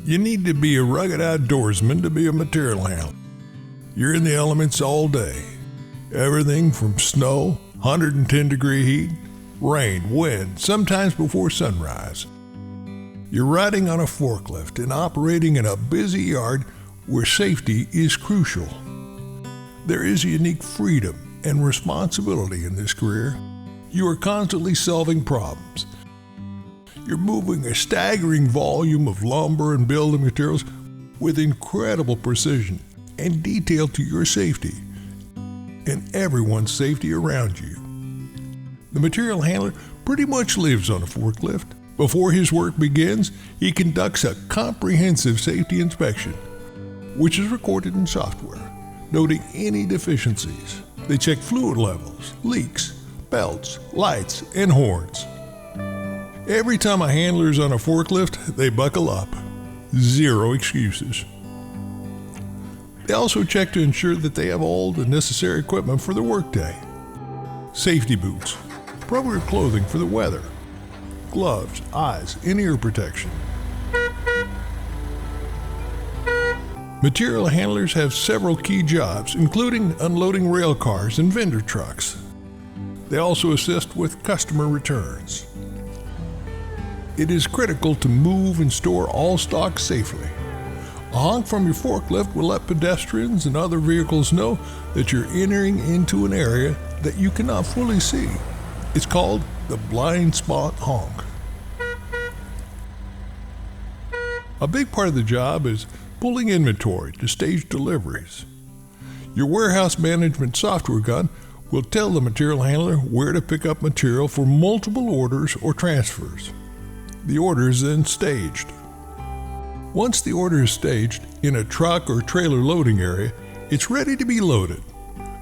You need to be a rugged outdoorsman to be a material handler. You're in the elements all day. Everything from snow, 110-degree heat, rain, wind, sometimes before sunrise. You're riding on a forklift and operating in a busy yard where safety is crucial. There is a unique freedom and responsibility in this career. You are constantly solving problems. You're moving a staggering volume of lumber and building materials with incredible precision and detail to your safety and everyone's safety around you. The material handler pretty much lives on a forklift. Before his work begins, he conducts a comprehensive safety inspection, which is recorded in software, noting any deficiencies. They check fluid levels, leaks, belts, lights, and horns. Every time a handler is on a forklift, they buckle up. Zero excuses. They also check to ensure that they have all the necessary equipment for the workday. Safety boots, appropriate clothing for the weather, gloves, eyes, and ear protection. Material handlers have several key jobs, including unloading rail cars and vendor trucks. They also assist with customer returns. It is critical to move and store all stock safely. A honk from your forklift will let pedestrians and other vehicles know that you're entering into an area that you cannot fully see. It's called the blind spot honk. A big part of the job is pulling inventory to stage deliveries. Your warehouse management software gun will tell the material handler where to pick up material for multiple orders or transfers. The order is then staged. Once the order is staged in a truck or trailer loading area, it's ready to be loaded.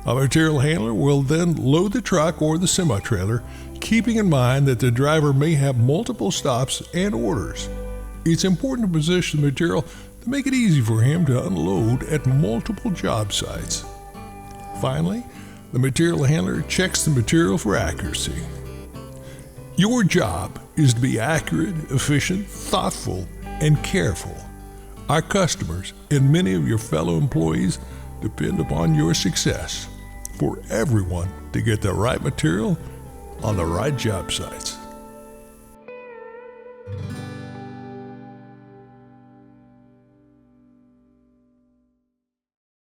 A material handler will then load the truck or the semi-trailer, keeping in mind that the driver may have multiple stops and orders. It's important to position the material to make it easy for him to unload at multiple job sites. Finally, the material handler checks the material for accuracy. Your job is to be accurate, efficient, thoughtful, and careful. Our customers and many of your fellow employees depend upon your success for everyone to get the right material on the right job sites.